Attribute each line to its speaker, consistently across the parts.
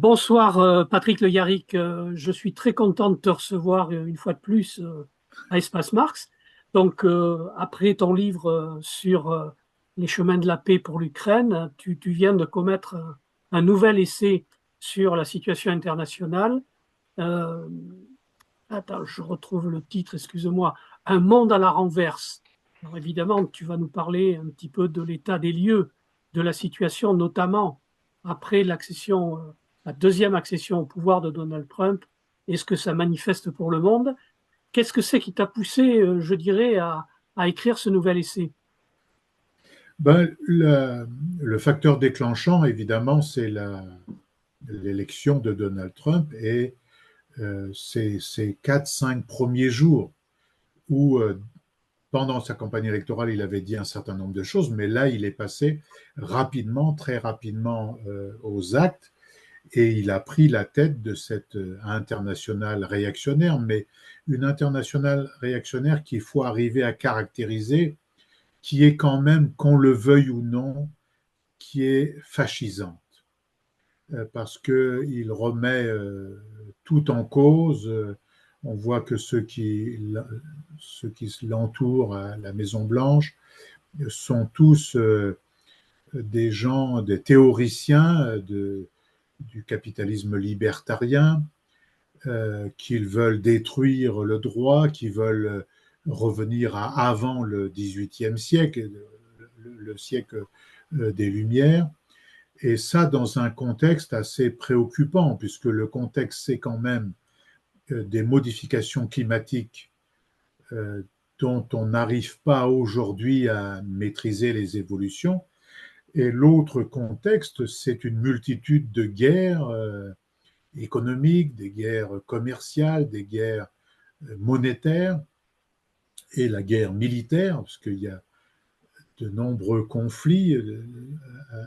Speaker 1: Bonsoir Patrick Le Yarrick. Je suis très content de te recevoir une fois de plus à Espace Marx. Donc après ton livre sur les chemins de la paix pour l'Ukraine, tu viens de commettre un nouvel essai sur la situation internationale. Euh, Attends, je retrouve le titre, excuse-moi. Un monde à la renverse. Alors évidemment, tu vas nous parler un petit peu de l'état des lieux, de la situation, notamment après la deuxième accession au pouvoir de Donald Trump, et ce que ça manifeste pour le monde. Qu'est-ce que c'est qui t'a poussé, je dirais, à écrire ce nouvel essai?
Speaker 2: Ben, le facteur déclenchant, évidemment, c'est l'élection de Donald Trump et ces 4-5 premiers jours où, pendant sa campagne électorale, il avait dit un certain nombre de choses, mais là, il est passé rapidement, très rapidement aux actes et il a pris la tête de cette internationale réactionnaire, mais une internationale réactionnaire qu'il faut arriver à caractériser, qui est quand même, qu'on le veuille ou non, qui est fascisante, parce qu'il remet tout en cause. On voit que ceux qui l'entourent à la Maison-Blanche sont tous des gens, des théoriciens du capitalisme libertarien, qu'ils veulent détruire le droit, qui veulent revenir à avant le XVIIIe siècle, le siècle des Lumières. Et ça, dans un contexte assez préoccupant, puisque le contexte, c'est quand même des modifications climatiques euh, dont on n'arrive pas aujourd'hui à maîtriser les évolutions. Et l'autre contexte, c'est une multitude de guerres économiques, des guerres commerciales, des guerres monétaires et la guerre militaire, parce qu'il y a de nombreux conflits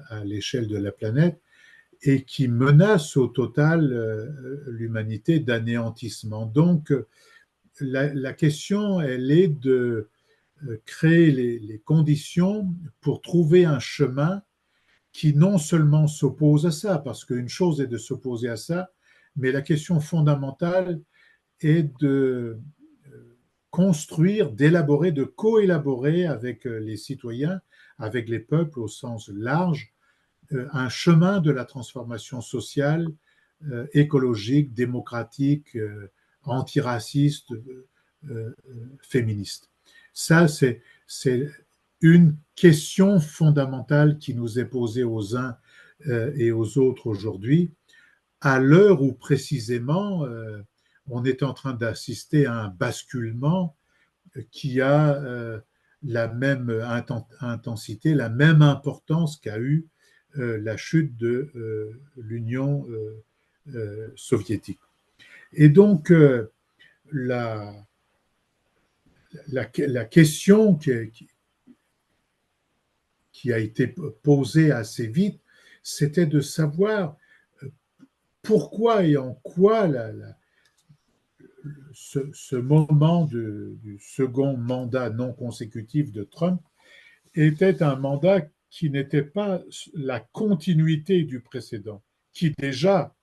Speaker 2: à l'échelle de la planète et qui menace au total l'humanité d'anéantissement. Donc, la question, elle est de créer les conditions pour trouver un chemin qui non seulement s'oppose à ça, parce qu'une chose est de s'opposer à ça, mais la question fondamentale est de construire, d'élaborer, de coélaborer avec les citoyens, avec les peuples au sens large, un chemin de la transformation sociale, écologique, démocratique, antiraciste, féministe. Ça, c'est une question fondamentale qui nous est posée aux uns et aux autres aujourd'hui, à l'heure où précisément on est en train d'assister à un basculement qui a la même intensité, la même importance qu'a eu la chute de l'Union soviétique. Et donc, la, la question qui a été posée assez vite, c'était de savoir pourquoi et en quoi ce moment du second mandat non consécutif de Trump était un mandat qui n'était pas la continuité du précédent, qui déjà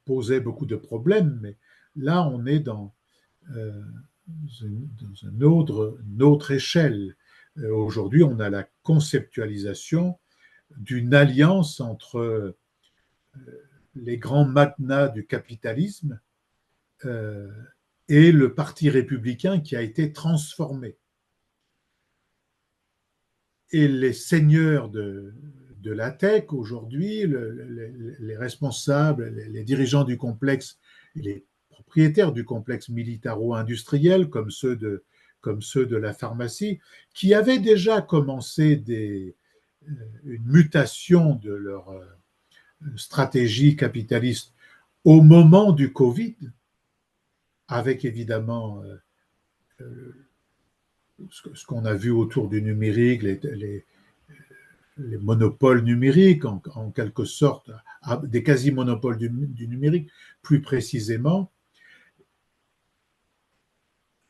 Speaker 2: posait beaucoup de problèmes, mais là, on est euh, dans une autre échelle. Aujourd'hui, on a la conceptualisation d'une alliance entre les grands magnats du capitalisme euh, et le Parti républicain qui a été transformé. Et les seigneurs de la tech aujourd'hui, les responsables, les dirigeants du complexe, les propriétaires du complexe militaro-industriel comme ceux de la pharmacie, qui avaient déjà commencé une mutation de leur stratégie capitaliste au moment du Covid, avec évidemment ce qu'on a vu autour du numérique, les monopoles numériques, en quelque sorte, des quasi-monopoles du numérique, plus précisément,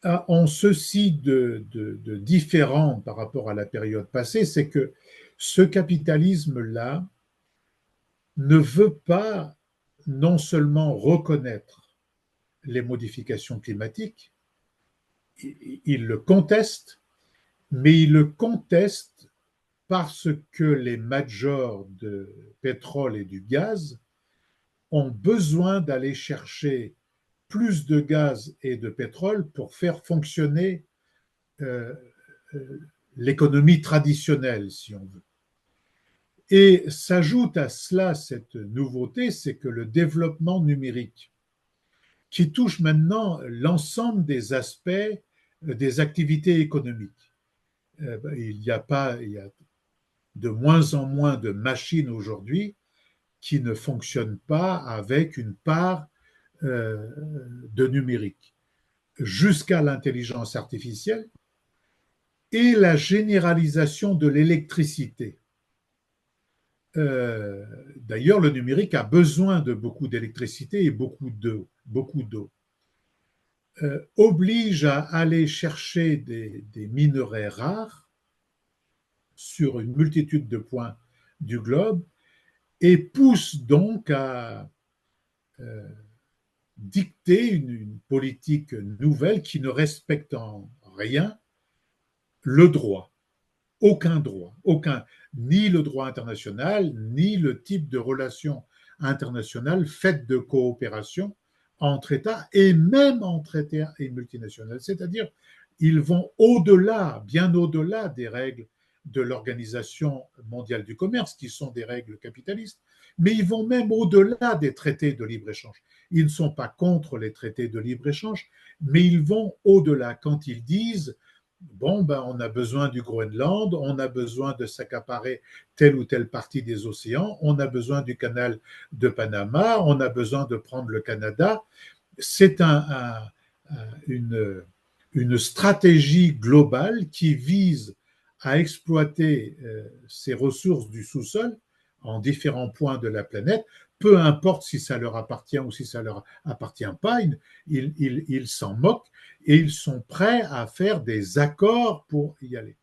Speaker 2: ont ceci de différent par rapport à la période passée, c'est que ce capitalisme-là ne veut pas non seulement reconnaître les modifications climatiques, il le conteste, mais il le conteste parce que les majors de pétrole et du gaz ont besoin d'aller chercher plus de gaz et de pétrole pour faire fonctionner euh, l'économie traditionnelle, si on veut. Et s'ajoute à cela cette nouveauté, c'est que le développement numérique, qui touche maintenant l'ensemble des aspects des activités économiques. Il y a de moins en moins de machines aujourd'hui qui ne fonctionnent pas avec une part de numérique, jusqu'à l'intelligence artificielle et la généralisation de l'électricité. D'ailleurs, le numérique a besoin de beaucoup d'électricité et beaucoup d'eau. Oblige à aller chercher des minerais rares sur une multitude de points du globe et pousse donc à dicter une politique nouvelle qui ne respecte en rien le droit, aucun, ni le droit international, ni le type de relation internationale faite de coopération entre États et même entre États et multinationales. C'est-à-dire, ils vont au-delà, bien au-delà des règles de l'Organisation mondiale du commerce, qui sont des règles capitalistes, mais ils vont même au-delà des traités de libre-échange. Ils ne sont pas contre les traités de libre-échange, mais ils vont au-delà quand ils disent bon, ben, on a besoin du Groenland, on a besoin de s'accaparer telle ou telle partie des océans, on a besoin du canal de Panama, on a besoin de prendre le Canada. C'est une stratégie globale qui vise à exploiter ces ressources du sous-sol en différents points de la planète, peu importe si ça leur appartient ou si ça leur appartient pas, ils s'en moquent et ils sont prêts à faire des accords pour y aller.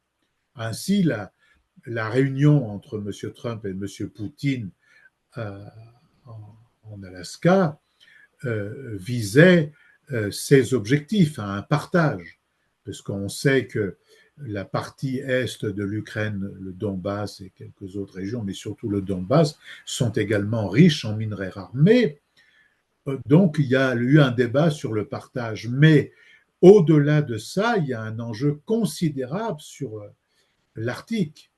Speaker 2: Ainsi, la réunion entre M. Trump et M. Poutine euh, en Alaska visait ces objectifs, à un partage, parce qu'on sait que la partie est de l'Ukraine, le Donbass et quelques autres régions, mais surtout le Donbass, sont également riches en minerais rares. Mais donc, il y a eu un débat sur le partage. Mais au-delà de ça, il y a un enjeu considérable sur l'Arctique.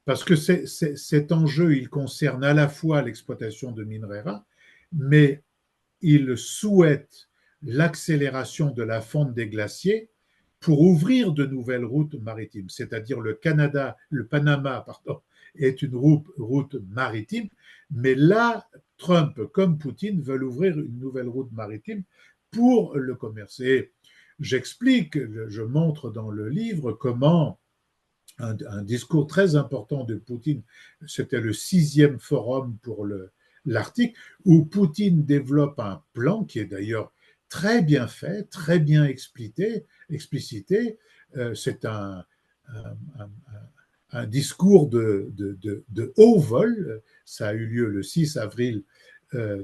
Speaker 2: Parce que cet enjeu, il concerne à la fois l'exploitation de minerais rares, mais il souhaite l'accélération de la fonte des glaciers pour ouvrir de nouvelles routes maritimes. C'est-à-dire le Panama, pardon, est une route maritime, mais là, Trump comme Poutine veulent ouvrir une nouvelle route maritime pour le commerce. Et j'explique, je montre dans le livre comment un discours très important de Poutine, c'était le 6e forum pour l'Arctique, où Poutine développe un plan qui est d'ailleurs très bien fait, très bien explicité. C'est un discours de haut vol. Ça a eu lieu le 6 avril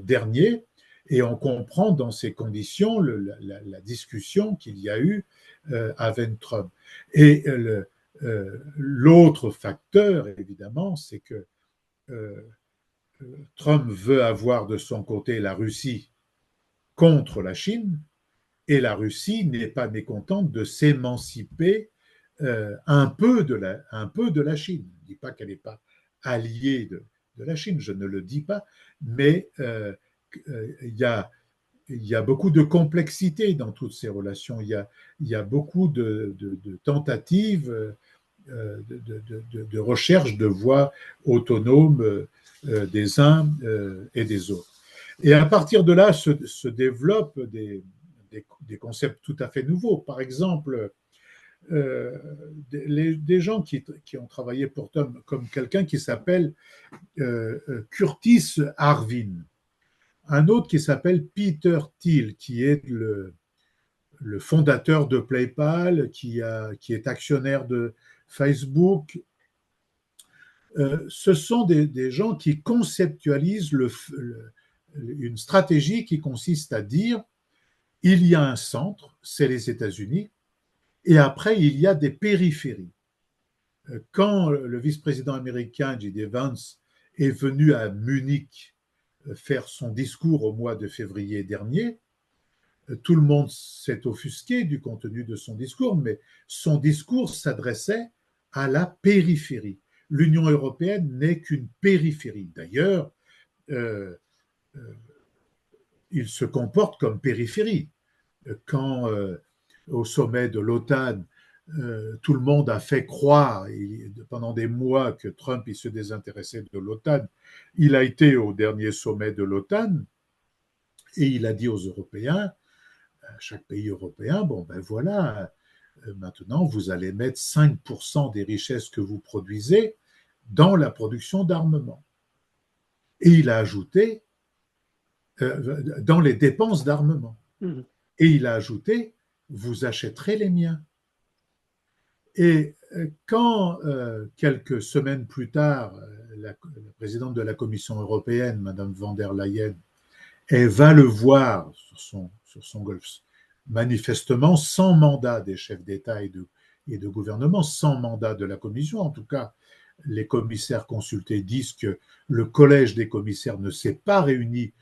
Speaker 2: dernier. Et on comprend dans ces conditions la discussion qu'il y a eu avec Trump. Et l'autre facteur, évidemment, c'est que Trump veut avoir de son côté la Russie contre la Chine, et la Russie n'est pas mécontente de s'émanciper un peu de la Chine. Je ne dis pas qu'elle n'est pas alliée de la Chine, je ne le dis pas, mais il y a beaucoup de complexité dans toutes ces relations. Il y a beaucoup de tentatives de recherche de voies autonomes des uns et des autres. Et à partir de là se développent des concepts tout à fait nouveaux. Par exemple, des gens qui ont travaillé pour Tom, comme quelqu'un qui s'appelle Curtis Arvin, un autre qui s'appelle Peter Thiel, qui est le fondateur de PayPal, qui est actionnaire de Facebook, ce sont des gens qui conceptualisent une stratégie qui consiste à dire il y a un centre, c'est les États-Unis, et après il y a des périphéries. Quand le vice-président américain J.D. Vance est venu à Munich faire son discours au mois de février dernier, tout le monde s'est offusqué du contenu de son discours, mais son discours s'adressait à la périphérie. L'Union européenne n'est qu'une périphérie. D'ailleurs, euh, euh, il se comporte comme périphérie. Quand au sommet de l'OTAN, tout le monde a fait croire pendant des mois que Trump il se désintéressait de l'OTAN, il a été au dernier sommet de l'OTAN et il a dit aux Européens, à chaque pays européen, bon ben voilà, maintenant vous allez mettre 5% des richesses que vous produisez dans la production d'armement. Et il a ajouté, dans les dépenses d'armement. Mmh. Et il a ajouté, vous achèterez les miens. Et quand, quelques semaines plus tard, la présidente de la Commission européenne, Madame von der Leyen, elle va le voir sur son golf, manifestement sans mandat des chefs d'État et de gouvernement, sans mandat de la Commission. En tout cas, les commissaires consultés disent que le collège des commissaires ne s'est pas réuni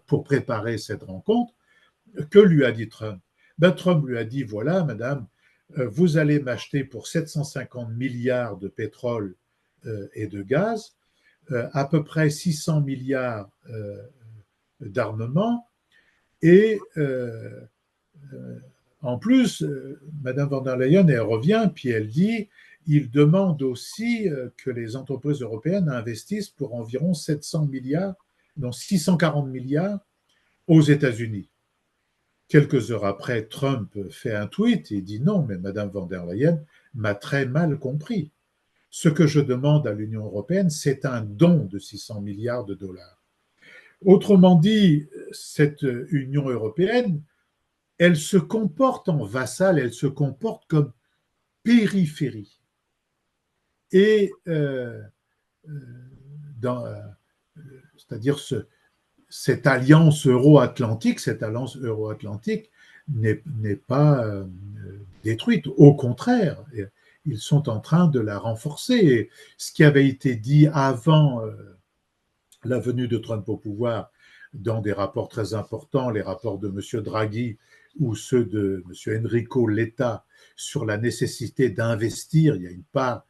Speaker 2: pour préparer cette rencontre. Que lui a dit Trump? Trump lui a dit, voilà, madame, vous allez m'acheter pour 750 milliards de pétrole et de gaz, à peu près 600 milliards d'armement, et en plus, madame von der Leyen, elle revient, puis elle dit, il demande aussi que les entreprises européennes investissent pour environ 700 milliards, donc 640 milliards aux États-Unis. Quelques heures après, Trump fait un tweet et dit non, mais Madame von der Leyen m'a très mal compris. Ce que je demande à l'Union européenne, c'est un don de 600 milliards de dollars. Autrement dit, cette Union européenne, elle se comporte en vassal, elle se comporte comme périphérie. Et c'est-à-dire cette alliance euro-atlantique, n'est pas détruite. Au contraire, ils sont en train de la renforcer. Et ce qui avait été dit avant la venue de Trump au pouvoir dans des rapports très importants, les rapports de M. Draghi ou ceux de M. Enrico Letta sur la nécessité d'investir, il y a une part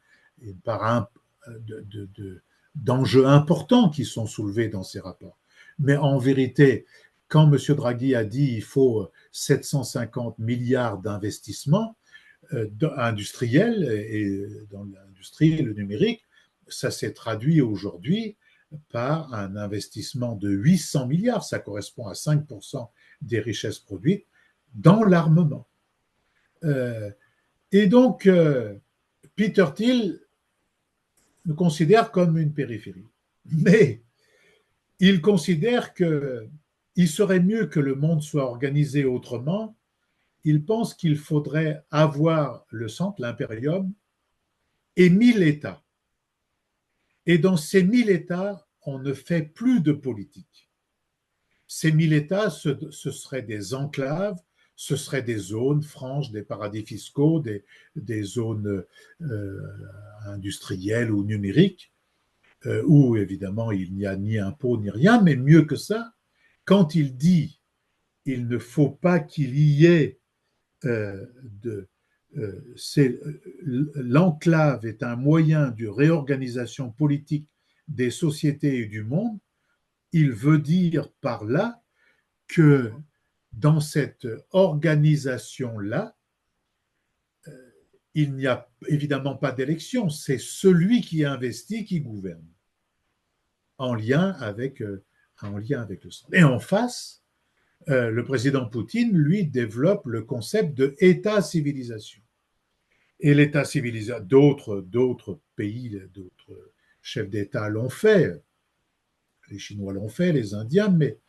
Speaker 2: d'enjeux importants qui sont soulevés dans ces rapports. Mais en vérité, quand M. Draghi a dit qu'il faut 750 milliards d'investissements industriels et dans l'industrie et le numérique, ça s'est traduit aujourd'hui par un investissement de 800 milliards, ça correspond à 5% des richesses produites, dans l'armement. Et donc, Peter Thiel nous considère comme une périphérie. Mais il considère qu'il serait mieux que le monde soit organisé autrement. Il pense qu'il faudrait avoir le centre, l'impérium, et 1000 États. Et dans ces 1000 États, on ne fait plus de politique. Ces 1000 États, ce seraient des enclaves, ce seraient des zones franches, des paradis fiscaux, des zones industrielles ou numériques, où évidemment il n'y a ni impôt ni rien, mais mieux que ça, quand il dit il ne faut pas qu'il y ait l'enclave est un moyen de réorganisation politique des sociétés et du monde, il veut dire par là que dans cette organisation-là, il n'y a évidemment pas d'élection, c'est celui qui investit qui gouverne, en lien avec le centre. Et en face, le président Poutine, lui, développe le concept de État-civilisation. Et l'État-civilisation, d'autres pays, d'autres chefs d'État l'ont fait, les Chinois l'ont fait, les Indiens, mais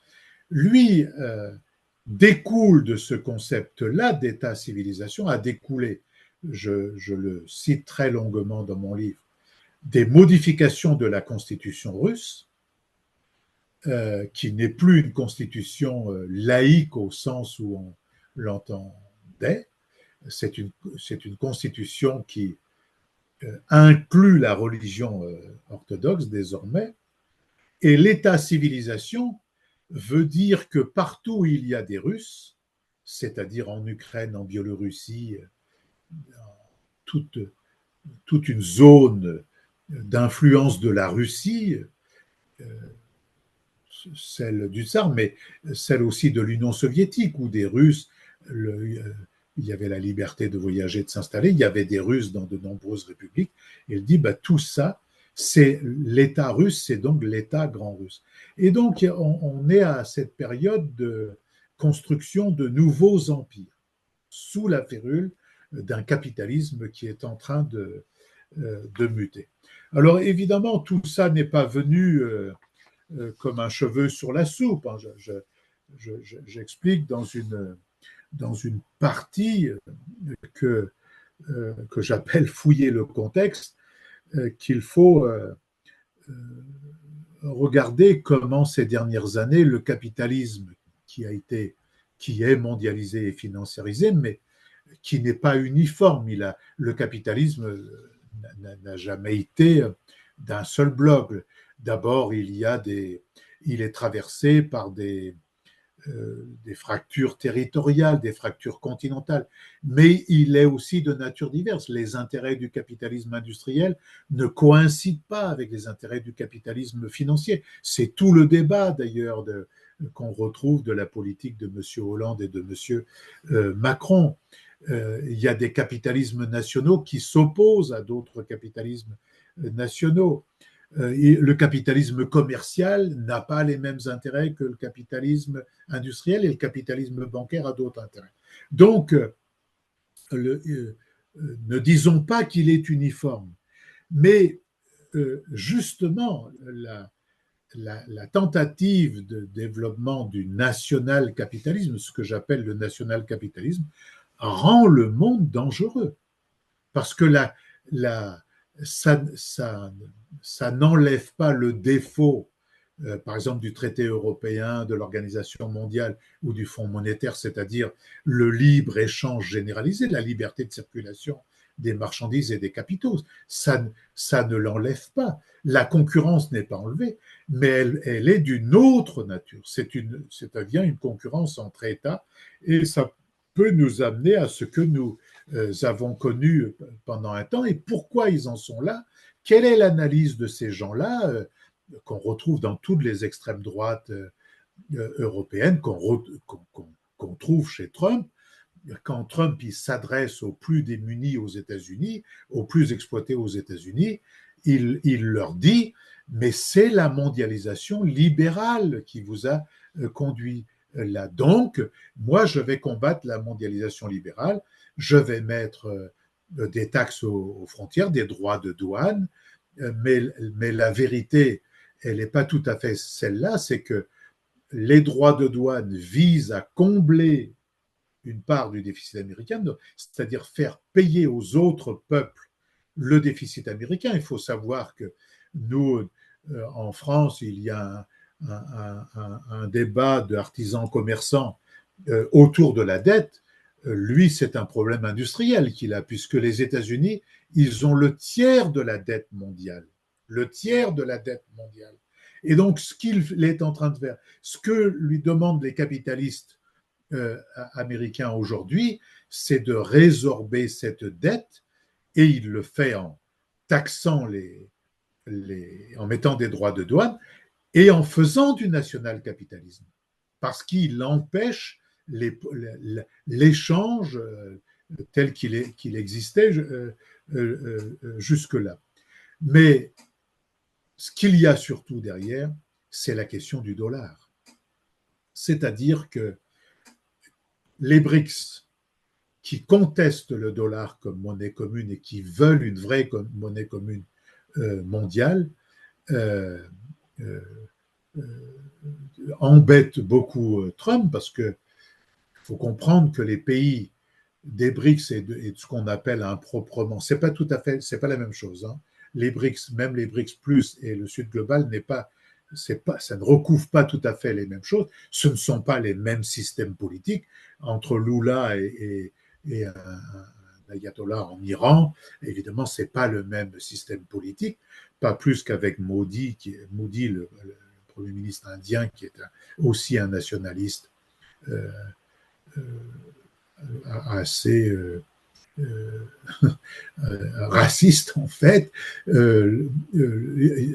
Speaker 2: lui découle de ce concept-là d'État-civilisation, a découlé, je le cite très longuement dans mon livre, des modifications de la constitution russe, qui n'est plus une constitution laïque au sens où on l'entendait. C'est une constitution qui inclut la religion orthodoxe désormais. Et l'État-civilisation veut dire que partout où il y a des Russes, c'est-à-dire en Ukraine, en Biélorussie, toute, toute une zone d'influence de la Russie, celle du tsar, mais celle aussi de l'Union soviétique, où des Russes, il y avait la liberté de voyager, de s'installer, il y avait des Russes dans de nombreuses républiques, et il dit, tout ça, c'est l'État russe, c'est donc l'État grand russe. Et donc, on est à cette période de construction de nouveaux empires, sous la férule d'un capitalisme qui est en train de muter. Alors, évidemment, tout ça n'est pas venu comme un cheveu sur la soupe. J'explique dans une partie que j'appelle fouiller le contexte, qu'il faut regarder comment ces dernières années le capitalisme qui est mondialisé et financiarisé, mais qui n'est pas uniforme. Le capitalisme n'a jamais été d'un seul bloc. D'abord, il est traversé par des fractures territoriales, des fractures continentales, mais il est aussi de nature diverse. Les intérêts du capitalisme industriel ne coïncident pas avec les intérêts du capitalisme financier. C'est tout le débat d'ailleurs qu'on retrouve de la politique de M. Hollande et de M. Macron. Il y a des capitalismes nationaux qui s'opposent à d'autres capitalismes nationaux. Le capitalisme commercial n'a pas les mêmes intérêts que le capitalisme industriel, et le capitalisme bancaire a d'autres intérêts. Donc, ne disons pas qu'il est uniforme, mais justement, la tentative de développement du national-capitalisme, ce que j'appelle le national-capitalisme, rend le monde dangereux. Parce que ça n'enlève pas le défaut, par exemple, du traité européen, de l'Organisation mondiale ou du Fonds monétaire, c'est-à-dire le libre-échange généralisé, la liberté de circulation des marchandises et des capitaux. Ça ne l'enlève pas. La concurrence n'est pas enlevée, mais elle est d'une autre nature. C'est bien une concurrence entre États, et ça peut nous amener à ce que nous avons connu pendant un temps. Et pourquoi ils en sont là? Quelle est l'analyse de ces gens-là qu'on retrouve dans toutes les extrêmes droites européennes, qu'on trouve chez Trump? Quand Trump s'adresse aux plus démunis aux États-Unis, aux plus exploités aux États-Unis, il leur dit, mais c'est la mondialisation libérale qui vous a conduit là. Donc, moi, je vais combattre la mondialisation libérale, je vais mettre des taxes aux frontières, des droits de douane, mais la vérité, elle n'est pas tout à fait celle-là, c'est que les droits de douane visent à combler une part du déficit américain, c'est-à-dire faire payer aux autres peuples le déficit américain. Il faut savoir que nous, en France, il y a un débat d'artisans commerçants autour de la dette. Lui, c'est un problème industriel qu'il a, puisque les États-Unis, ils ont le tiers de la dette mondiale. Le tiers de la dette mondiale. Et donc, ce qu'il est en train de faire, ce que lui demandent les capitalistes américain aujourd'hui, c'est de résorber cette dette, et il le fait en taxant en mettant des droits de douane et en faisant du national-capitalisme, parce qu'il empêche l'échange tel qu'il existait jusque-là. Mais ce qu'il y a surtout derrière, c'est la question du dollar. C'est-à-dire que les BRICS, qui contestent le dollar comme monnaie commune et qui veulent une vraie monnaie commune mondiale, embêtent beaucoup Trump, parce qu'il faut comprendre que les pays des BRICS et de ce qu'on appelle improprement, c'est pas la même chose, hein. les BRICS, même les BRICS plus et le Sud global ça ne recouvre pas tout à fait les mêmes choses. Ce ne sont pas les mêmes systèmes politiques entre Lula et un ayatollah en Iran. Évidemment, c'est pas le même système politique, pas plus qu'avec Modi, le Premier ministre indien, qui est aussi un nationaliste euh, euh, assez euh, racistes en fait,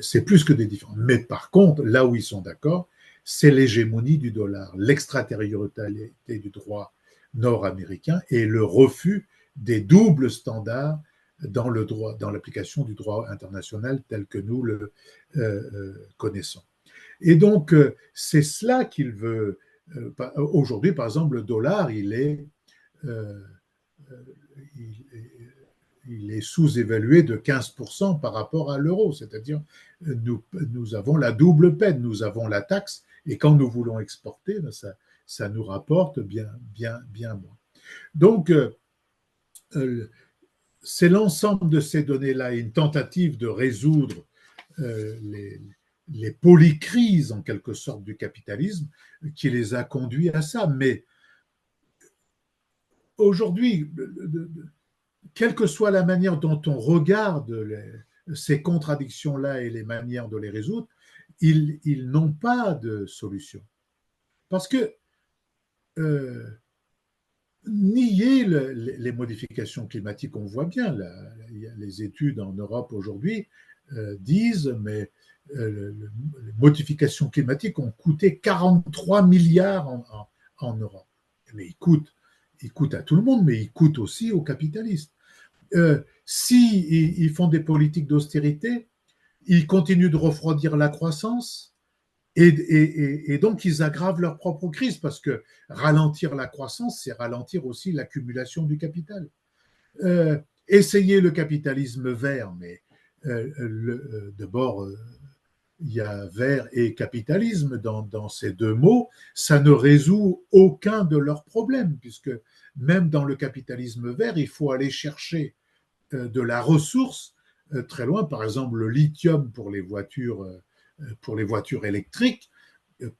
Speaker 2: c'est plus que des différences. Mais par contre, là où ils sont d'accord, c'est l'hégémonie du dollar, l'extraterritorialité du droit nord-américain et le refus des doubles standards dans le droit, dans l'application du droit international tel que nous le connaissons. Et donc, c'est cela qu'il veut. Aujourd'hui, par exemple, le dollar, euh, il, il est sous-évalué de 15% par rapport à l'euro, c'est-à-dire nous avons la double peine, nous avons la taxe, et quand nous voulons exporter, ça nous rapporte bien moins. Donc, c'est l'ensemble de ces données-là, une tentative de résoudre les polycrises, en quelque sorte, du capitalisme, qui les a conduits à ça. Mais aujourd'hui, quelle que soit la manière dont on regarde ces contradictions-là et les manières de les résoudre, ils n'ont pas de solution. Parce que nier les modifications climatiques, on voit bien, les études en Europe aujourd'hui disent, mais les modifications climatiques ont coûté 43 milliards en Europe. Mais ils coûtent à tout le monde, mais ils coûtent aussi aux capitalistes. Si ils font des politiques d'austérité, ils continuent de refroidir la croissance et donc ils aggravent leur propre crise parce que ralentir la croissance, c'est ralentir aussi l'accumulation du capital. Essayer le capitalisme vert, mais d'abord, il y a vert et capitalisme dans ces deux mots, ça ne résout aucun de leurs problèmes, puisque même dans le capitalisme vert, il faut aller chercher de la ressource très loin. Par exemple, le lithium pour les voitures électriques,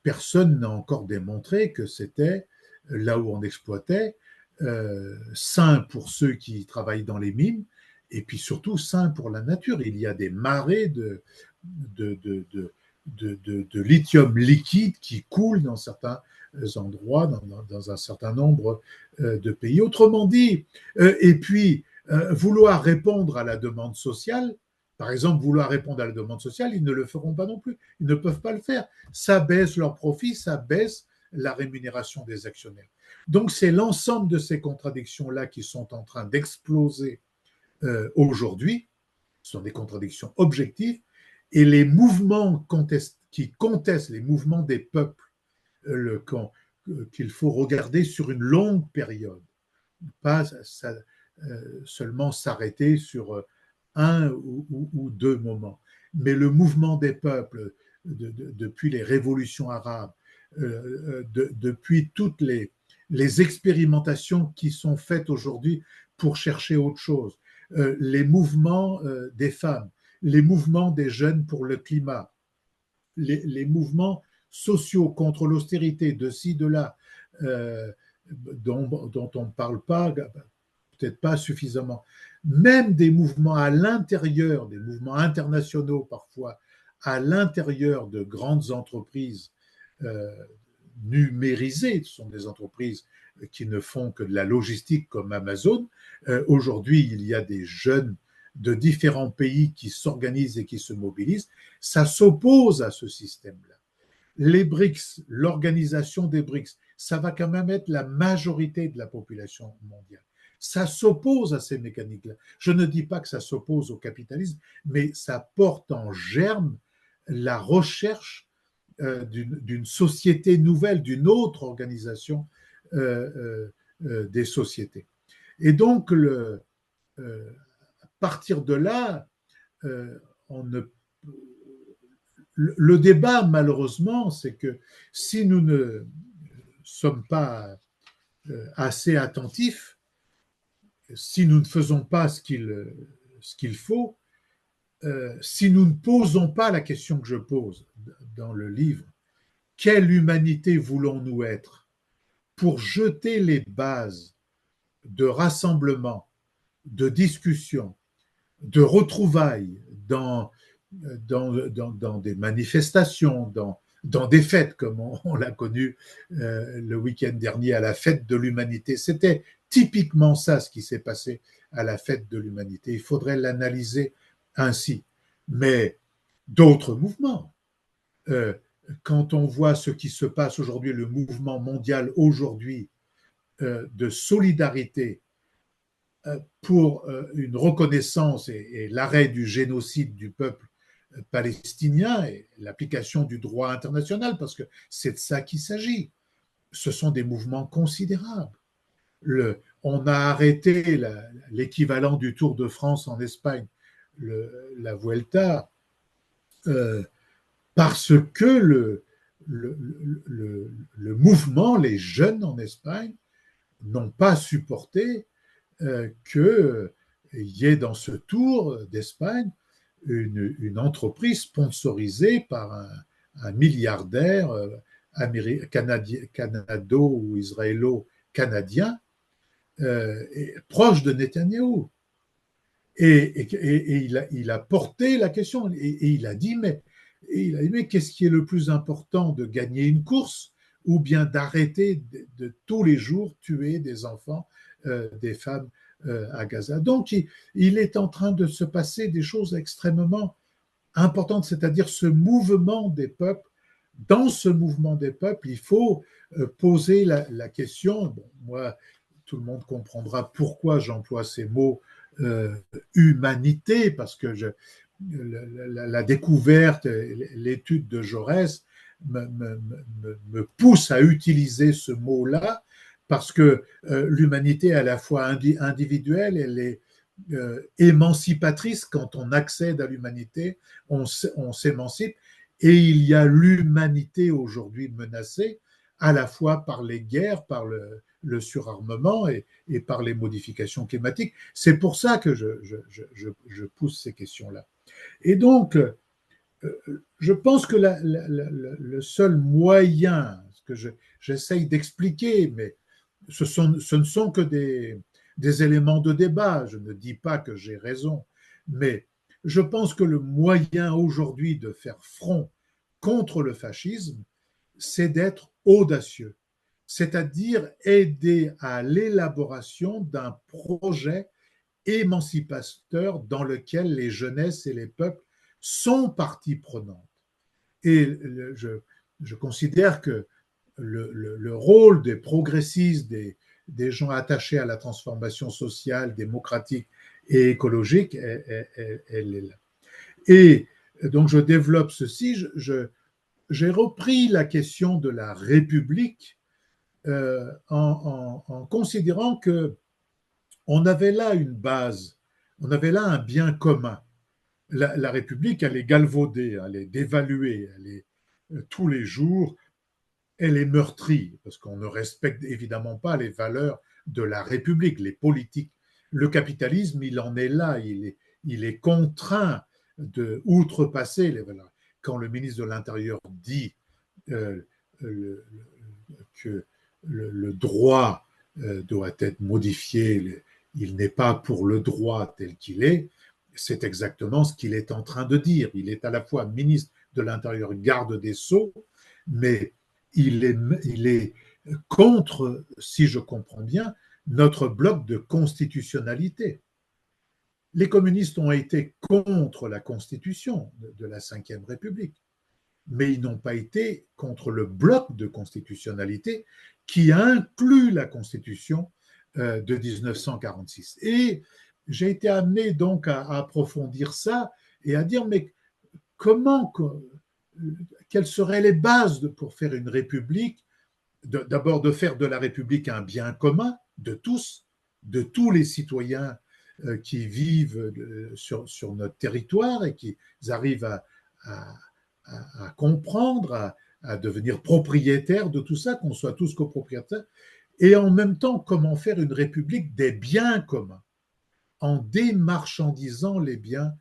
Speaker 2: personne n'a encore démontré que c'était là où on exploitait sain pour ceux qui travaillent dans les mines et puis surtout sain pour la nature. Il y a des marées de lithium liquide qui coulent dans certains endroits, dans un certain nombre de pays. Autrement dit, et puis vouloir répondre à la demande sociale, par exemple, vouloir répondre à la demande sociale, ils ne le feront pas non plus. Ils ne peuvent pas le faire. Ça baisse leurs profits, ça baisse la rémunération des actionnaires. Donc, c'est l'ensemble de ces contradictions-là qui sont en train d'exploser aujourd'hui. Ce sont des contradictions objectives. Et les mouvements qui contestent les mouvements des peuples, qu'il faut regarder sur une longue période, pas seulement s'arrêter sur un ou deux moments. Mais le mouvement des peuples, depuis les révolutions arabes, depuis toutes les expérimentations qui sont faites aujourd'hui pour chercher autre chose, les mouvements des femmes, les mouvements des jeunes pour le climat, les mouvements sociaux contre l'austérité de ci, de là, dont on ne parle pas, peut-être pas suffisamment. Même des mouvements à l'intérieur, des mouvements internationaux parfois, à l'intérieur de grandes entreprises numérisées, ce sont des entreprises qui ne font que de la logistique comme Amazon. Aujourd'hui, il y a des jeunes de différents pays qui s'organisent et qui se mobilisent. Ça s'oppose à ce système-là. Les BRICS, l'organisation des BRICS, ça va quand même être la majorité de la population mondiale. Ça s'oppose à ces mécaniques-là. Je ne dis pas que ça s'oppose au capitalisme, mais ça porte en germe la recherche d'une société nouvelle, d'une autre organisation des sociétés. Et donc, à partir de là, on ne le débat, malheureusement, c'est que si nous ne sommes pas assez attentifs, si nous ne faisons pas ce qu'il faut, si nous ne posons pas la question que je pose dans le livre, quelle humanité voulons-nous être, pour jeter les bases de rassemblement, de discussion, de retrouvailles dans des manifestations, dans des fêtes, comme on l'a connu le week-end dernier à la fête de l'humanité. C'était typiquement ça ce qui s'est passé à la fête de l'humanité. Il faudrait l'analyser ainsi. Mais d'autres mouvements, euh, quand on voit ce qui se passe aujourd'hui, le mouvement mondial aujourd'hui de solidarité pour une reconnaissance et l'arrêt du génocide du peuple palestinien et l'application du droit international, parce que c'est de ça qu'il s'agit. Ce sont des mouvements considérables. On a arrêté l'équivalent du Tour de France en Espagne, la Vuelta, euh, parce que le mouvement, les jeunes en Espagne, n'ont pas supporté qu'il y ait dans ce Tour d'Espagne une entreprise sponsorisée par un milliardaire canado ou israélo-canadien proche de Netanyahou. Et il a porté la question et il a dit mais qu'est-ce qui est le plus important, de gagner une course ou bien d'arrêter de tous les jours tuer des enfants, des femmes à Gaza. Donc il est en train de se passer des choses extrêmement importantes, c'est-à-dire ce mouvement des peuples. Dans ce mouvement des peuples, il faut poser la question. Bon, moi, tout le monde comprendra pourquoi j'emploie ces mots humanité, parce que la découverte, l'étude de Jaurès me pousse à utiliser ce mot-là, parce que l'humanité est à la fois individuelle, elle est émancipatrice. Quand on accède à l'humanité, on s'émancipe, et il y a l'humanité aujourd'hui menacée à la fois par les guerres, par le surarmement et par les modifications climatiques. C'est pour ça que je pousse ces questions-là. Et donc, je pense que le seul moyen, ce que j'essaye d'expliquer, mais ce ne sont que des éléments de débat, je ne dis pas que j'ai raison, mais je pense que le moyen aujourd'hui de faire front contre le fascisme, c'est d'être audacieux, c'est-à-dire aider à l'élaboration d'un projet émancipateur dans lequel les jeunesses et les peuples sont partie prenante. Et je considère que le rôle des progressistes, des gens attachés à la transformation sociale, démocratique et écologique, elle est là. Et donc je développe ceci, j'ai repris la question de la République en considérant que on avait là une base, on avait là un bien commun. La République, elle est galvaudée, elle est dévaluée, elle est tous les jours, elle est meurtrie, parce qu'on ne respecte évidemment pas les valeurs de la République, les politiques. Le capitalisme, il en est là, il est contraint d'outrepasser les valeurs. Quand le ministre de l'Intérieur dit euh, que le droit doit être modifié, il n'est pas pour le droit tel qu'il est, c'est exactement ce qu'il est en train de dire. Il est à la fois ministre de l'Intérieur, garde des Sceaux, mais il est contre, si je comprends bien, notre bloc de constitutionnalité. Les communistes ont été contre la Constitution de la Ve République, mais ils n'ont pas été contre le bloc de constitutionnalité qui inclut la Constitution de 1946. Et j'ai été amené donc à approfondir ça et à dire, mais comment, quelles seraient les bases pour faire une république, d'abord de faire de la République un bien commun de tous, de tous les citoyens qui vivent sur notre territoire et qui arrivent à comprendre, à devenir propriétaires de tout ça, qu'on soit tous copropriétaires, et en même temps comment faire une République des biens communs en démarchandisant les biens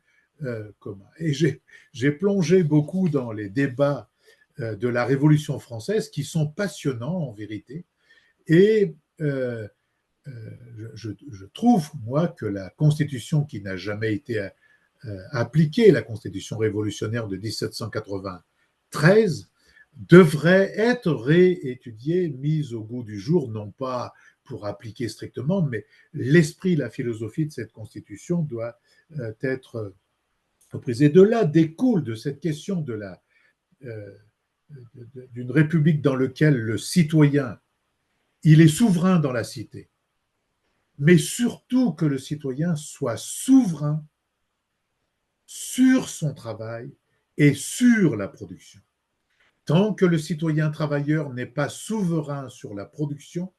Speaker 2: commun. Et j'ai plongé beaucoup dans les débats de la Révolution française qui sont passionnants en vérité. Et je trouve, moi, que la Constitution qui n'a jamais été appliquée, la Constitution révolutionnaire de 1793, devrait être réétudiée, mise au goût du jour, non pas pour appliquer strictement, mais l'esprit, la philosophie de cette Constitution doit être reprise. Et de là découle de cette question de d'une république dans laquelle le citoyen, il est souverain dans la cité, mais surtout que le citoyen soit souverain sur son travail et sur la production. Tant que le citoyen travailleur n'est pas souverain sur la production,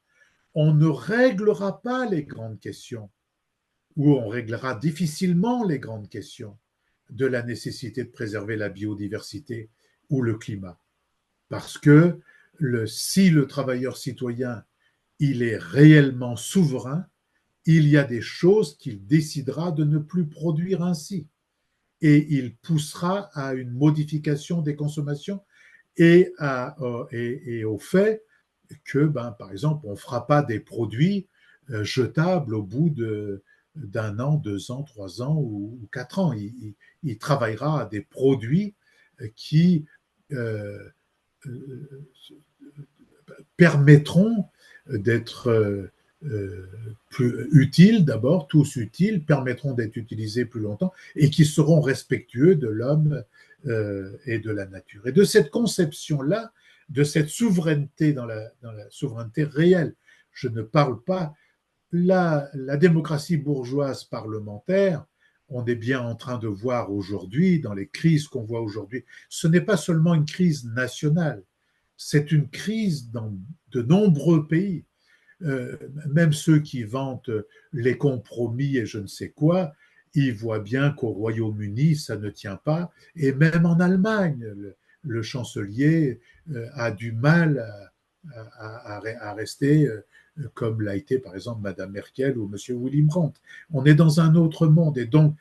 Speaker 2: on ne réglera pas les grandes questions, ou on réglera difficilement les grandes questions de la nécessité de préserver la biodiversité ou le climat. Parce que si le travailleur citoyen, il est réellement souverain, il y a des choses qu'il décidera de ne plus produire ainsi. Et il poussera à une modification des consommations et au fait que, par exemple, on ne fera pas des produits jetables au bout d'un an, 2 ans, 3 ans ou 4 ans. Il travaillera à des produits qui permettront d'être plus utiles d'abord, tous utiles, permettront d'être utilisés plus longtemps et qui seront respectueux de l'homme et de la nature. Et de cette conception-là, de cette souveraineté dans la souveraineté réelle, je ne parle pas la démocratie bourgeoise parlementaire, on est bien en train de voir aujourd'hui, dans les crises qu'on voit aujourd'hui, ce n'est pas seulement une crise nationale, c'est une crise dans de nombreux pays. Même ceux qui vantent les compromis et je ne sais quoi, ils voient bien qu'au Royaume-Uni, ça ne tient pas. Et même en Allemagne, le chancelier a du mal à rester comme l'a été par exemple Madame Merkel ou Monsieur Willy Brandt. On est dans un autre monde. Et donc,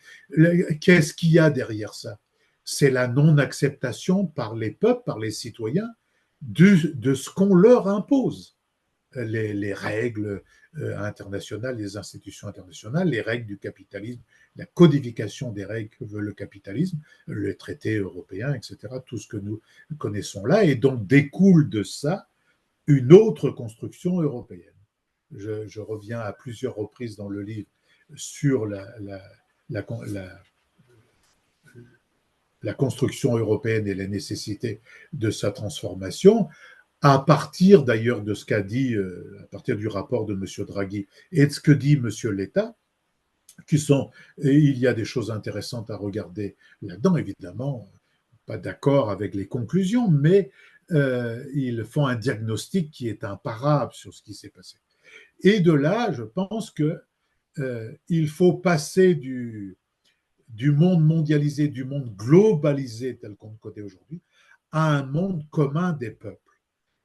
Speaker 2: qu'est-ce qu'il y a derrière ça? C'est la non-acceptation par les peuples, par les citoyens, de ce qu'on leur impose. Les règles internationales, les institutions internationales, les règles du capitalisme, la codification des règles que veut le capitalisme, les traités européens, etc., tout ce que nous connaissons là, et donc découle de ça une autre construction européenne. Je reviens à plusieurs reprises dans le livre sur la construction européenne et la nécessité de sa transformation, à partir d'ailleurs de ce qu'a dit, à partir du rapport de M. Draghi et de ce que dit M. Letta, et il y a des choses intéressantes à regarder là-dedans, évidemment, pas d'accord avec les conclusions, mais ils font un diagnostic qui est imparable sur ce qui s'est passé. Et de là, je pense qu'il faut passer du monde mondialisé, du monde globalisé tel qu'on le connaît aujourd'hui, à un monde commun des peuples.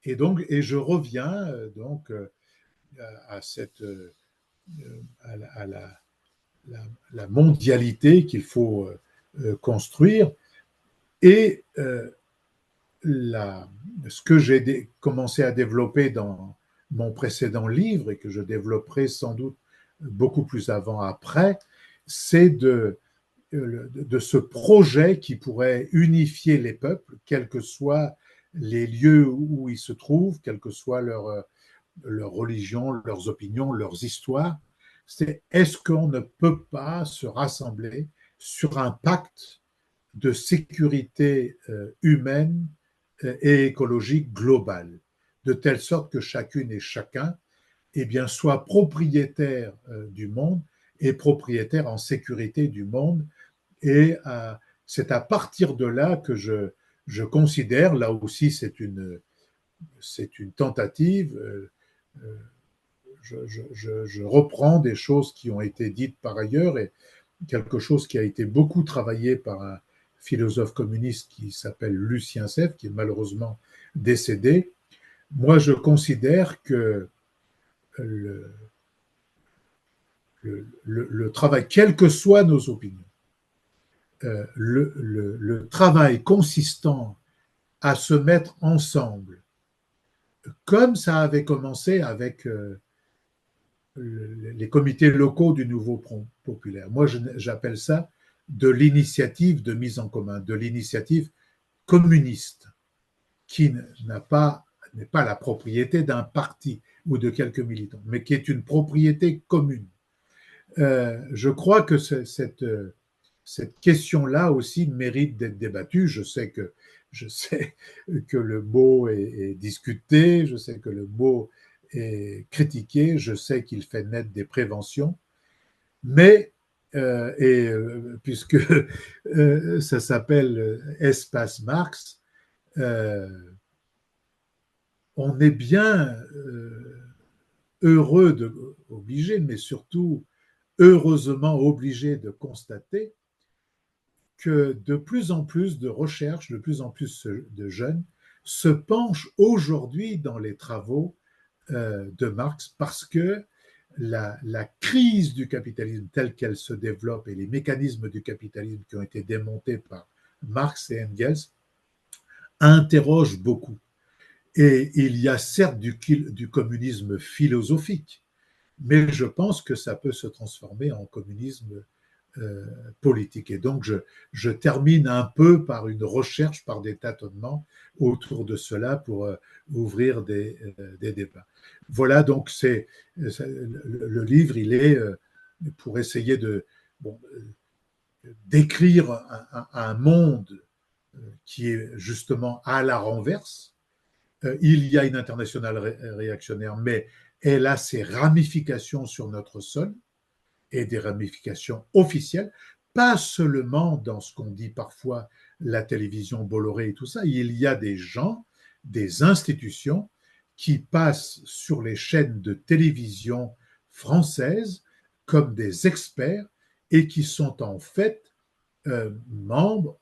Speaker 2: Et je reviens donc à la mondialité qu'il faut construire et ce que j'ai commencé à développer dans mon précédent livre et que je développerai sans doute beaucoup plus avant après, c'est de ce projet qui pourrait unifier les peuples, quels que soient les lieux où ils se trouvent, quelle que soit leur religion, leurs opinions, leurs histoires. C'est est-ce qu'on ne peut pas se rassembler sur un pacte de sécurité humaine et écologique globale, de telle sorte que chacune et chacun soit propriétaire du monde et propriétaire en sécurité du monde. Et c'est à partir de là que je considère, là aussi c'est une tentative, je reprends des choses qui ont été dites par ailleurs et quelque chose qui a été beaucoup travaillé par un philosophe communiste qui s'appelle Lucien Sèvres, qui est malheureusement décédé. Moi, je considère que le travail, quelles que soient nos opinions, le travail consistant à se mettre ensemble, comme ça avait commencé avec les comités locaux du Nouveau Front populaire. Moi, j'appelle ça de l'initiative de mise en commun, de l'initiative communiste, qui n'est pas la propriété d'un parti ou de quelques militants, mais qui est une propriété commune. Je crois que cette question-là aussi mérite d'être débattue. Je sais que le mot est discuté, je sais que le mot est critiqué, je sais qu'il fait naître des préventions, mais puisque ça s'appelle Espace Marx, on est bien obligé, mais surtout heureusement obligé de constater que de plus en plus de recherches, de plus en plus de jeunes se penchent aujourd'hui dans les travaux de Marx parce que la crise du capitalisme telle qu'elle se développe et les mécanismes du capitalisme qui ont été démontés par Marx et Engels interrogent beaucoup. Et il y a certes du communisme philosophique, mais je pense que ça peut se transformer en communisme politique. Et donc, je termine un peu par une recherche, par des tâtonnements autour de cela pour ouvrir des débats. Voilà, donc le livre, il est pour essayer d'écrire un monde qui est justement à la renverse. Il y a une internationale réactionnaire, mais elle a ses ramifications sur notre sol et des ramifications officielles, pas seulement dans ce qu'on dit parfois la télévision Bolloré et tout ça. Il y a des gens, des institutions qui passent sur les chaînes de télévision françaises comme des experts et qui sont en fait membres,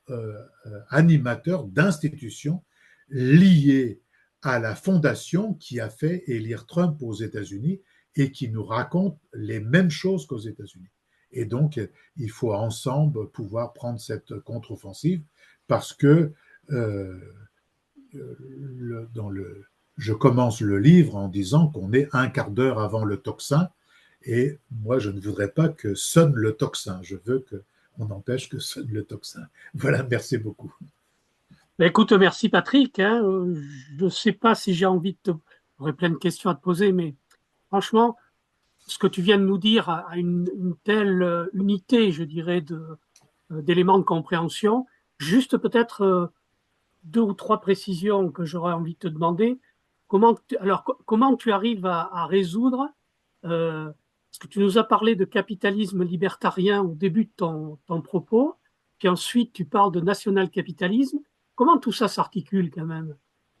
Speaker 2: animateurs d'institutions liées à la fondation qui a fait élire Trump aux États-Unis et qui nous raconte les mêmes choses qu'aux États-Unis. Et donc, il faut ensemble pouvoir prendre cette contre-offensive parce que je commence le livre en disant qu'on est un quart d'heure avant le tocsin et moi, je ne voudrais pas que sonne le tocsin. Je veux qu'on empêche que sonne le tocsin. Voilà, merci beaucoup.
Speaker 1: Ben, écoute, merci Patrick, hein. Je ne sais pas si j'ai envie de te... J'aurais plein de questions à te poser, mais franchement, ce que tu viens de nous dire a une telle unité, je dirais, d'éléments de compréhension. Juste peut-être deux ou trois précisions que j'aurais envie de te demander. Comment tu arrives à résoudre, parce que tu nous as parlé de capitalisme libertarien au début de ton propos, puis ensuite tu parles de national-capitalisme. Comment tout ça s'articule quand même?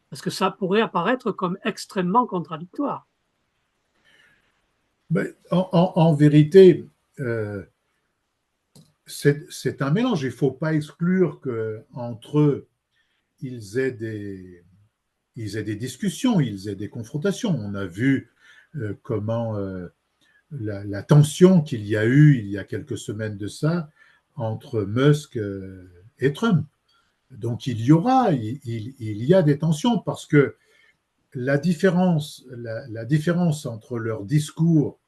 Speaker 1: Parce que ça pourrait apparaître comme extrêmement contradictoire.
Speaker 2: Ben, en vérité, c'est un mélange. Il ne faut pas exclure qu'entre eux, ils aient des discussions, ils aient des confrontations. On a vu comment la tension qu'il y a eu il y a quelques semaines de ça entre Musk et Trump. Donc il y a des tensions parce que la différence entre leur discours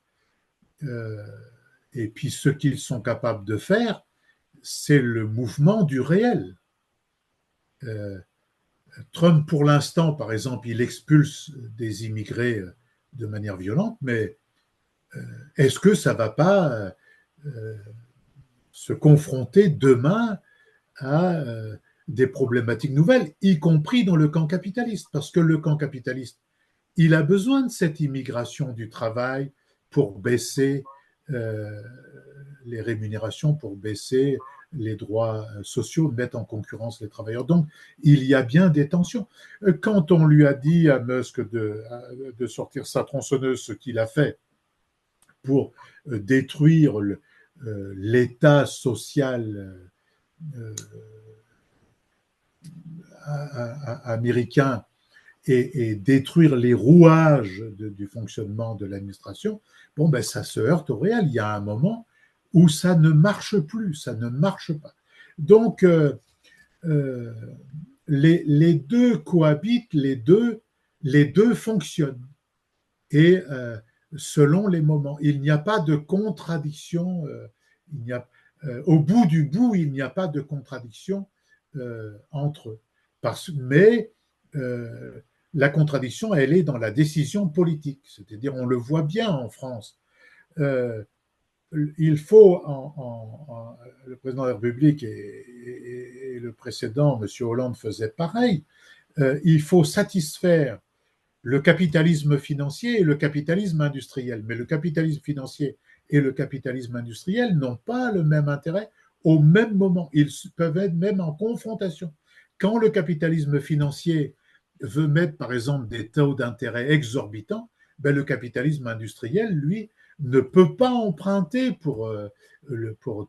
Speaker 2: et puis ce qu'ils sont capables de faire, c'est le mouvement du réel. Trump, pour l'instant, par exemple, il expulse des immigrés de manière violente, mais est-ce que ça ne va pas se confronter demain à des problématiques nouvelles, y compris dans le camp capitaliste? Parce que le camp capitaliste, il a besoin de cette immigration du travail pour baisser les rémunérations, pour baisser les droits sociaux, mettre en concurrence les travailleurs. Donc, il y a bien des tensions. Quand on lui a dit à Musk de sortir sa tronçonneuse, ce qu'il a fait pour détruire l'État social américain et détruire les rouages du fonctionnement de l'administration, bon, ben, ça se heurte au réel. Il y a un moment où ça ne marche plus, ça ne marche pas. Donc, euh, les deux cohabitent, les deux fonctionnent. Et selon les moments, il n'y a pas de contradiction. Il n'y a, au bout du bout, il n'y a pas de contradiction entre eux. Mais la contradiction, elle est dans la décision politique. C'est-à-dire, on le voit bien en France. Euh, il faut, le président de la République et le précédent, M. Hollande, faisaient pareil. Il faut satisfaire le capitalisme financier et le capitalisme industriel. Mais le capitalisme financier et le capitalisme industriel n'ont pas le même intérêt au même moment. Ils peuvent être même en confrontation. Quand le capitalisme financier veut mettre, par exemple, des taux d'intérêt exorbitants, ben, le capitalisme industriel, lui, ne peut pas emprunter pour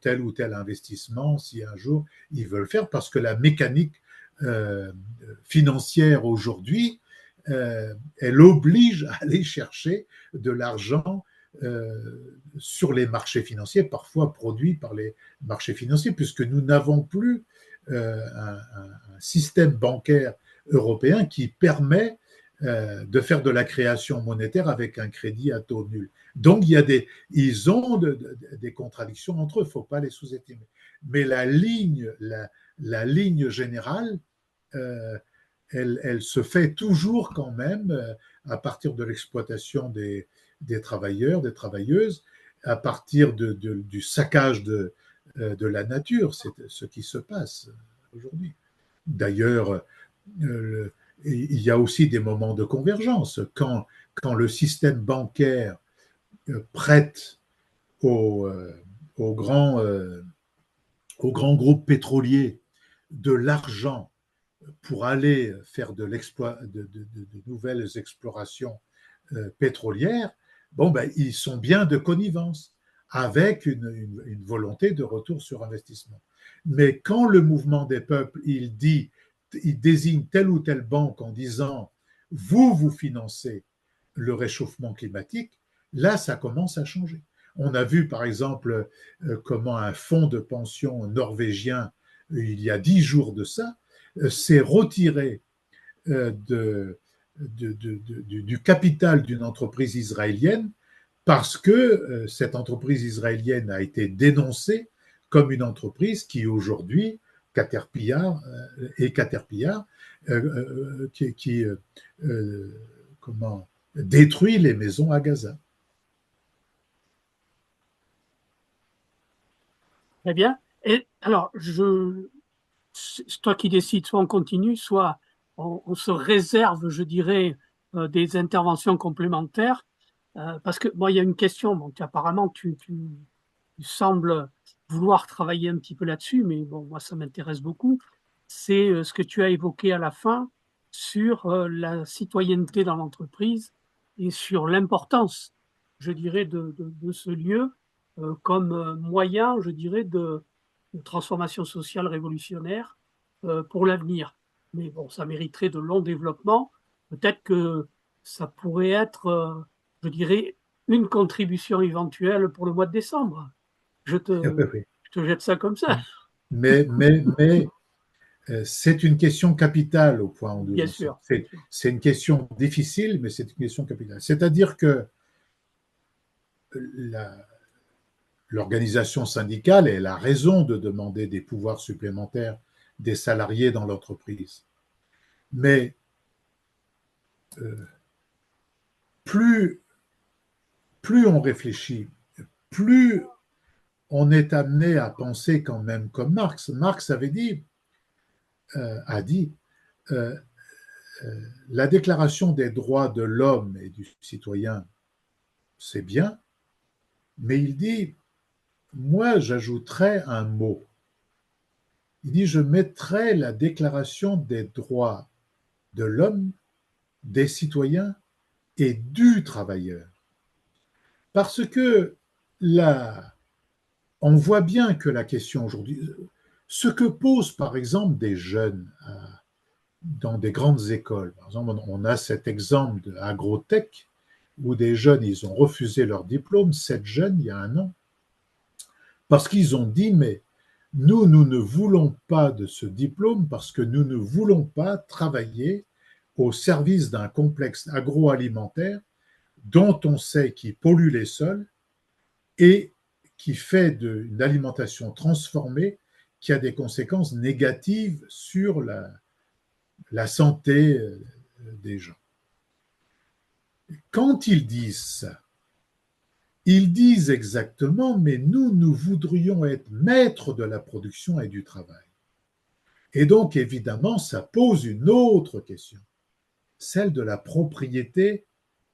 Speaker 2: tel ou tel investissement si un jour ils veulent faire, parce que la mécanique financière aujourd'hui, elle oblige à aller chercher de l'argent sur les marchés financiers, parfois produits par les marchés financiers, puisque nous n'avons plus un système bancaire européen qui permet de faire de la création monétaire avec un crédit à taux nul. Donc, ils ont des contradictions entre eux, il ne faut pas les sous-estimer. Mais la ligne générale, elle se fait toujours quand même à partir de l'exploitation des travailleurs, des travailleuses, à partir du saccage de la nature. C'est ce qui se passe aujourd'hui. D'ailleurs, il y a aussi des moments de convergence. Quand le système bancaire prête aux, aux, grands, aux grands groupes pétroliers de l'argent pour aller faire de nouvelles explorations pétrolières, bon, ben, ils sont bien de connivence avec une volonté de retour sur investissement. Mais quand le mouvement des peuples, il désigne telle ou telle banque en disant vous financez le réchauffement climatique, là, ça commence à changer. On a vu, par exemple, comment un fonds de pension norvégien, il y a 10 jours de ça, s'est retiré du capital d'une entreprise israélienne parce que cette entreprise israélienne a été dénoncée comme une entreprise qui aujourd'hui, Caterpillar, qui comment, détruit les maisons à Gaza.
Speaker 1: Très bien. Et alors, c'est toi qui décides, soit on continue, soit on se réserve, je dirais, des interventions complémentaires. Parce que moi, il y a une question, bon, apparemment, tu sembles vouloir travailler un petit peu là-dessus, mais bon, moi, ça m'intéresse beaucoup. C'est ce que tu as évoqué à la fin sur la citoyenneté dans l'entreprise et sur l'importance, je dirais, de ce lieu comme moyen, je dirais, de transformation sociale révolutionnaire pour l'avenir. Mais bon, ça mériterait de longs développements. Peut-être que ça pourrait être, je dirais, une contribution éventuelle pour le mois de décembre. Je te jette ça comme ça.
Speaker 2: Mais c'est une question capitale au point où nous
Speaker 1: Bien
Speaker 2: en sommes.
Speaker 1: sûr, bien sûr.
Speaker 2: C'est une question difficile, mais c'est une question capitale. C'est-à-dire que l'organisation syndicale, elle a raison de demander des pouvoirs supplémentaires des salariés dans l'entreprise. Mais plus, plus on réfléchit, plus on est amené à penser quand même comme Marx. Marx a dit la déclaration des droits de l'homme et du citoyen, c'est bien, mais il dit, moi j'ajouterais un mot. Il dit, je mettrais la déclaration des droits de l'homme, des citoyens et du travailleur. Parce que là, on voit bien que la question aujourd'hui, ce que posent par exemple des jeunes dans des grandes écoles, par exemple, on a cet exemple de Agrotech, où des jeunes, ils ont refusé leur diplôme, 7 jeunes, il y a un an, parce qu'ils ont dit, mais nous ne voulons pas de ce diplôme parce que nous ne voulons pas travailler au service d'un complexe agroalimentaire dont on sait qu'il pollue les sols et qui fait d'une alimentation transformée qui a des conséquences négatives sur la santé des gens. Quand ils disent ça, ils disent exactement, mais nous voudrions être maîtres de la production et du travail. Et donc, évidemment, ça pose une autre question, celle de la propriété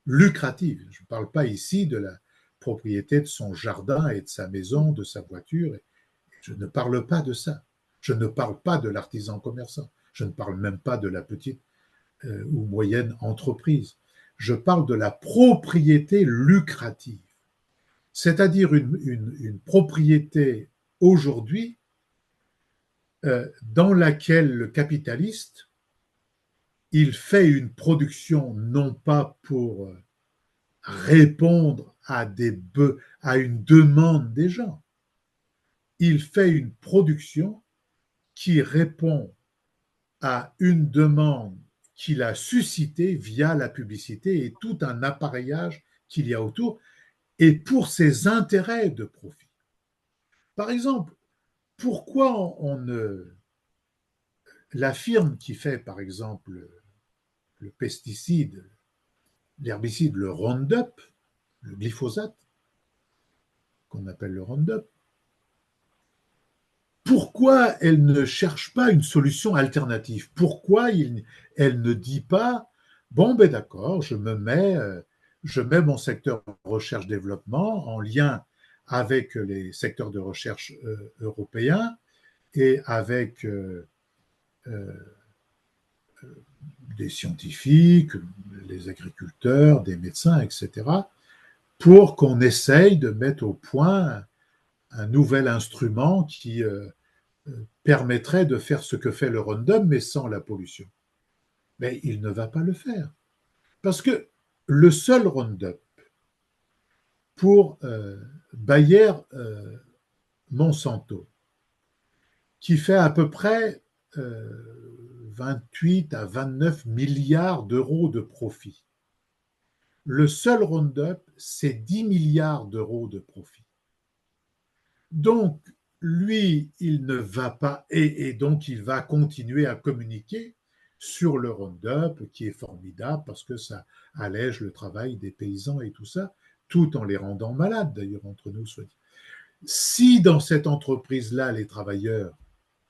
Speaker 2: lucrative. Je ne parle pas ici de la propriété de son jardin et de sa maison, de sa voiture. Je ne parle pas de ça. Je ne parle pas de l'artisan commerçant. Je ne parle même pas de la petite ou moyenne entreprise. Je parle de la propriété lucrative, c'est-à-dire une propriété aujourd'hui dans laquelle le capitaliste, il fait une production non pas pour répondre à une demande des gens, il fait une production qui répond à une demande qu'il a suscitée via la publicité et tout un appareillage qu'il y a autour, et pour ses intérêts de profit. Par exemple, pourquoi on ne... La firme qui fait, par exemple, le pesticide, l'herbicide, le Roundup, le glyphosate, qu'on appelle le Roundup, pourquoi elle ne cherche pas une solution alternative? Pourquoi elle ne dit pas, bon, ben d'accord, je mets mon secteur recherche-développement en lien avec les secteurs de recherche européens et avec euh, des scientifiques, les agriculteurs, des médecins, etc., pour qu'on essaye de mettre au point un nouvel instrument qui permettrait de faire ce que fait le Roundup, mais sans la pollution. Mais il ne va pas le faire. Parce que le seul Roundup pour Bayer Monsanto, qui fait à peu près 28 à 29 milliards d'euros de profit. Le seul Roundup, c'est 10 milliards d'euros de profit. Donc, lui, il ne va pas, et donc il va continuer à communiquer sur le Roundup, qui est formidable parce que ça allège le travail des paysans et tout ça, tout en les rendant malades, d'ailleurs, entre nous, soit dit. Si dans cette entreprise-là, les travailleurs,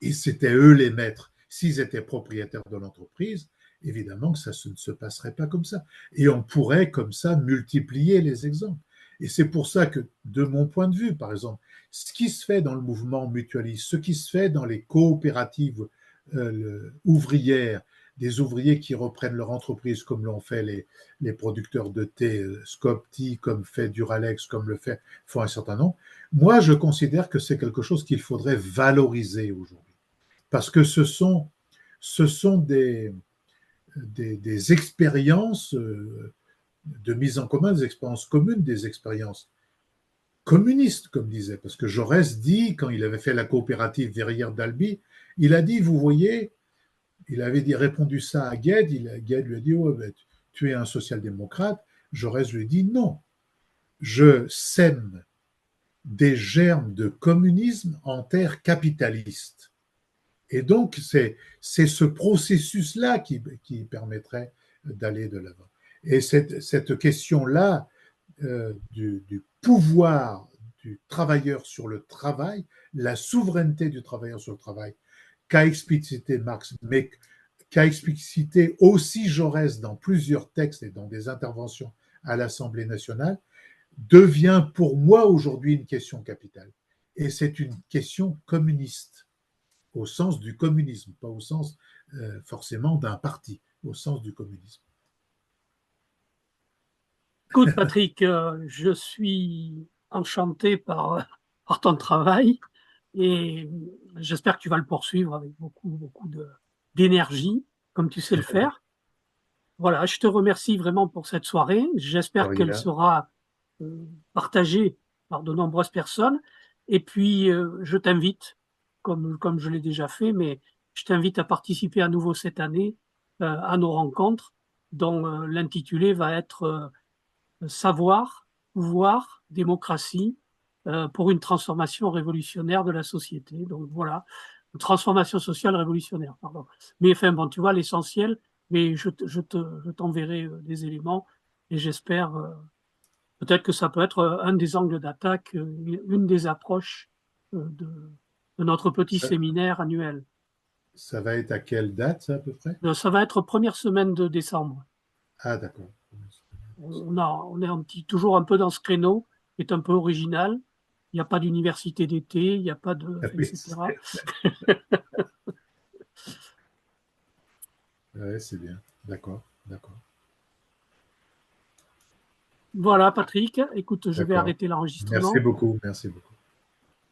Speaker 2: et c'était eux les maîtres, s'ils étaient propriétaires de l'entreprise, évidemment que ça ne se passerait pas comme ça. Et on pourrait comme ça multiplier les exemples. Et c'est pour ça que, de mon point de vue, par exemple, ce qui se fait dans le mouvement mutualiste, ce qui se fait dans les coopératives ouvrières, des ouvriers qui reprennent leur entreprise comme l'ont fait les producteurs de thé, Scopti, comme fait Duralex, comme le font un certain nombre, moi je considère que c'est quelque chose qu'il faudrait valoriser aujourd'hui. Parce que ce sont des expériences de mise en commun, des expériences communes, des expériences communistes, comme disait. Parce que Jaurès dit, quand il avait fait la coopérative verrière d'Albi, il a dit, vous voyez, il avait répondu ça à Gued, Gued lui a dit, oh, ben, tu es un social-démocrate. Jaurès lui dit, non, je sème des germes de communisme en terre capitaliste. Et donc, c'est ce processus-là qui permettrait d'aller de l'avant. Et cette question-là du pouvoir du travailleur sur le travail, la souveraineté du travailleur sur le travail, qu'a explicité Marx, mais qu'a explicité aussi Jaurès dans plusieurs textes et dans des interventions à l'Assemblée nationale, devient pour moi aujourd'hui une question capitale. Et c'est une question communiste, au sens du communisme, pas au sens forcément d'un parti, au sens du communisme.
Speaker 1: Écoute, Patrick, je suis enchanté par ton travail et j'espère que tu vas le poursuivre avec beaucoup d'énergie, comme tu sais le faire. Voilà, je te remercie vraiment pour cette soirée. J'espère qu'elle sera partagée par de nombreuses personnes. Et puis, je t'invite comme je l'ai déjà fait, mais je t'invite à participer à nouveau cette année à nos rencontres, dont l'intitulé va être Savoir, pouvoir, démocratie pour une transformation révolutionnaire de la société. Donc voilà, une transformation sociale révolutionnaire, pardon. Mais enfin, bon, tu vois, l'essentiel, mais je t'enverrai des éléments et j'espère peut-être que ça peut être un des angles d'attaque, une des approches de notre petit
Speaker 2: Ça,
Speaker 1: séminaire annuel.
Speaker 2: ça va être à quelle date, ça, à peu près?
Speaker 1: Ça va être première semaine de décembre.
Speaker 2: Ah, d'accord.
Speaker 1: On est toujours un peu dans ce créneau, qui est un peu original. Il n'y a pas d'université d'été, il n'y a pas de,
Speaker 2: Ah oui,
Speaker 1: etc.
Speaker 2: ouais, c'est bien. D'accord, d'accord,
Speaker 1: Voilà, Patrick. Écoute, je vais
Speaker 2: d'accord.
Speaker 1: arrêter
Speaker 2: Merci
Speaker 1: l'enregistrement.
Speaker 2: beaucoup, merci beaucoup.